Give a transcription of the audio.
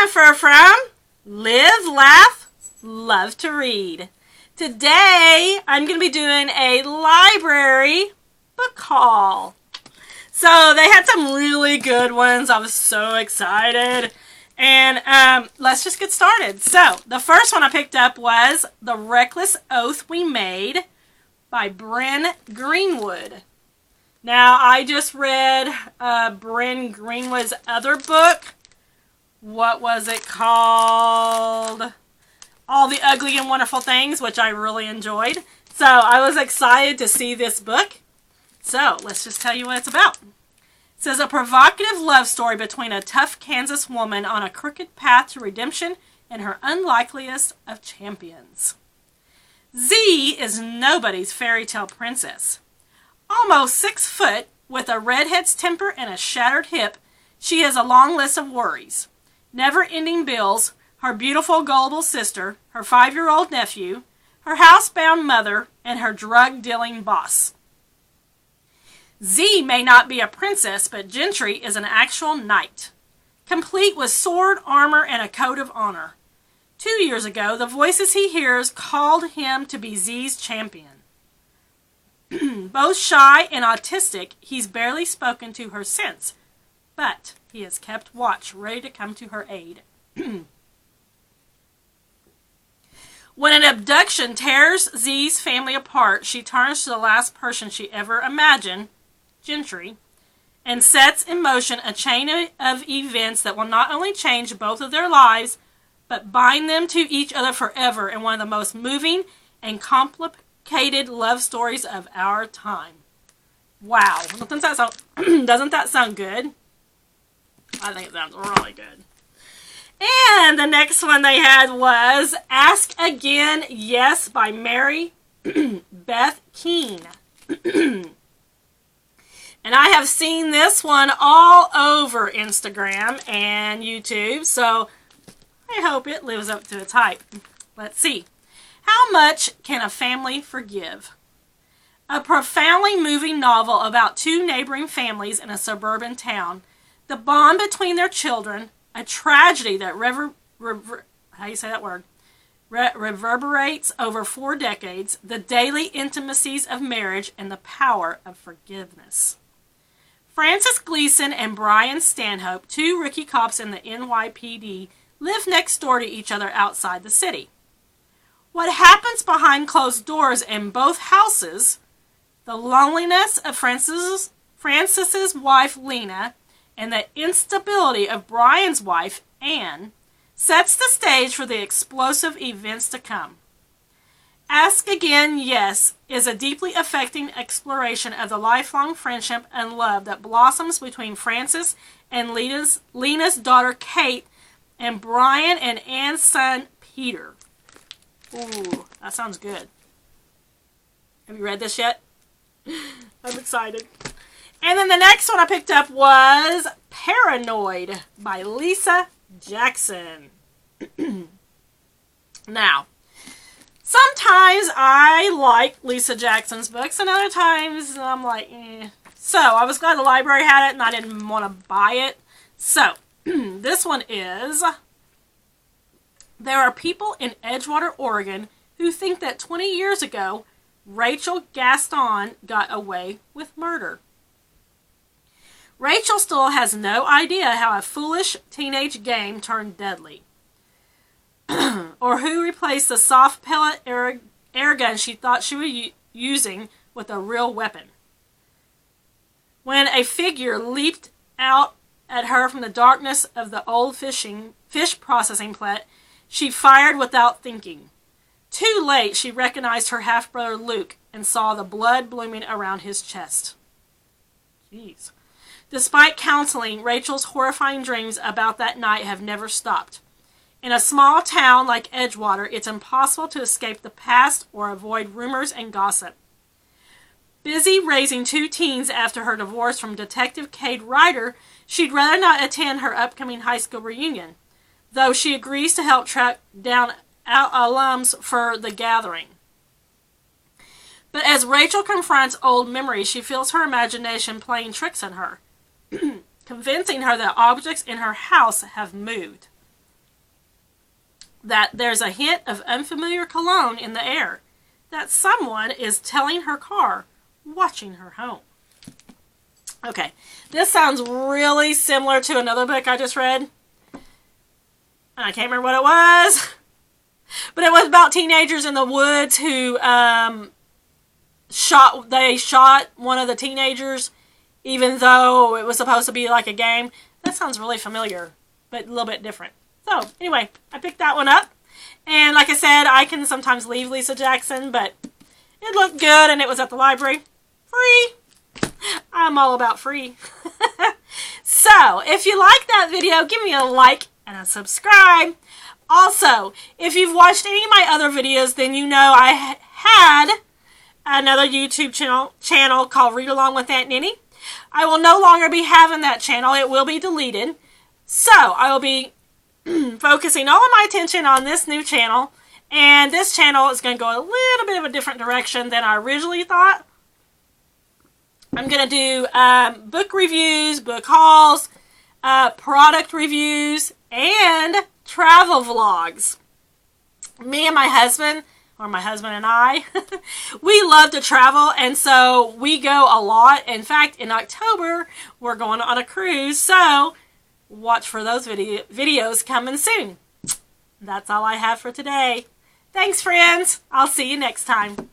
Jennifer from Live, Laugh, Love to Read. Today, I'm going to be doing a library book haul. So, they had some really good ones. I was so excited. And let's just get started. So, the first one I picked up was The Reckless Oath We Made by Bryn Greenwood. Now, I just read Bryn Greenwood's other book. What was it called? All the Ugly and Wonderful Things, which I really enjoyed. So, I was excited to see this book. So, let's just tell you what it's about. It says, a provocative love story between a tough Kansas woman on a crooked path to redemption and her unlikeliest of champions. Z is nobody's fairy tale princess. Almost 6 foot, with a redhead's temper and a shattered hip, she has a long list of worries. Never-ending bills, her beautiful, gullible sister, her 5-year-old nephew, her housebound mother, and her drug-dealing boss. Z may not be a princess, but Gentry is an actual knight, complete with sword, armor, and a code of honor. 2 years ago, the voices he hears called him to be Z's champion. Both shy and autistic, he's barely spoken to her since, but he has kept watch, ready to come to her aid. When an abduction tears Z's family apart, she turns to the last person she ever imagined, Gentry, and sets in motion a chain of events that will not only change both of their lives, but bind them to each other forever in one of the most moving and complicated love stories of our time. Wow. Doesn't that sound good? I think it sounds really good. And the next one they had was Ask Again, Yes by Mary Beth Keane. And I have seen this one all over Instagram and YouTube, so I hope it lives up to its hype. Let's see. How much can a family forgive? A profoundly moving novel about 2 neighboring families in a suburban town. The bond between their children, a tragedy that reverberates over 4 decades, the daily intimacies of marriage, and the power of forgiveness. Francis Gleason and Brian Stanhope, 2 rookie cops in the NYPD, live next door to each other outside the city. What happens behind closed doors in both houses, the loneliness of Francis's wife, Lena, and the instability of Brian's wife, Anne, sets the stage for the explosive events to come. Ask Again, Yes is a deeply affecting exploration of the lifelong friendship and love that blossoms between Francis and Lena's daughter, Kate, and Brian and Anne's son, Peter. Ooh, that sounds good. Have you read this yet? I'm excited. And then the next one I picked up was Paranoid by Lisa Jackson. Now, sometimes I like Lisa Jackson's books, and other times I'm like, eh. So, I was glad the library had it, and I didn't want to buy it. So, this one is, there are people in Edgewater, Oregon, who think that 20 years ago, Rachel Gaston got away with murder. Rachel still has no idea how a foolish teenage game turned deadly. Or who replaced the soft pellet air gun she thought she was using with a real weapon. When a figure leaped out at her from the darkness of the old fish processing plant, she fired without thinking. Too late, she recognized her half-brother Luke and saw the blood blooming around his chest. Jeez. Despite counseling, Rachel's horrifying dreams about that night have never stopped. In a small town like Edgewater, it's impossible to escape the past or avoid rumors and gossip. Busy raising 2 teens after her divorce from Detective Cade Ryder, she'd rather not attend her upcoming high school reunion, though she agrees to help track down alums for the gathering. But as Rachel confronts old memories, she feels her imagination playing tricks on her, convincing her that objects in her house have moved. that there's a hint of unfamiliar cologne in the air, that someone is telling her car, watching her home. Okay, this sounds really similar to another book I just read. I can't remember what it was, but it was about teenagers in the woods who shot one of the teenagers, even though it was supposed to be like a game. That sounds really familiar, but a little bit different. So, anyway, I picked that one up. And like I said, I can sometimes leave Lisa Jackson, but it looked good and it was at the library. Free. I'm all about free. So, if you like that video, give me a like and a subscribe. Also, if you've watched any of my other videos, then you know I had another YouTube channel called Read Along with Aunt Ninny. I will no longer be having that channel. It will be deleted. So, I will be focusing all of my attention on this new channel. And this channel is going to go a little bit of a different direction than I originally thought. I'm going to do book reviews, book hauls, product reviews, and travel vlogs. Me and my husband, or my husband and I, we love to travel, and so we go a lot. In fact, in October, we're going on a cruise, so watch for those videos coming soon. That's all I have for today. Thanks, friends. I'll see you next time.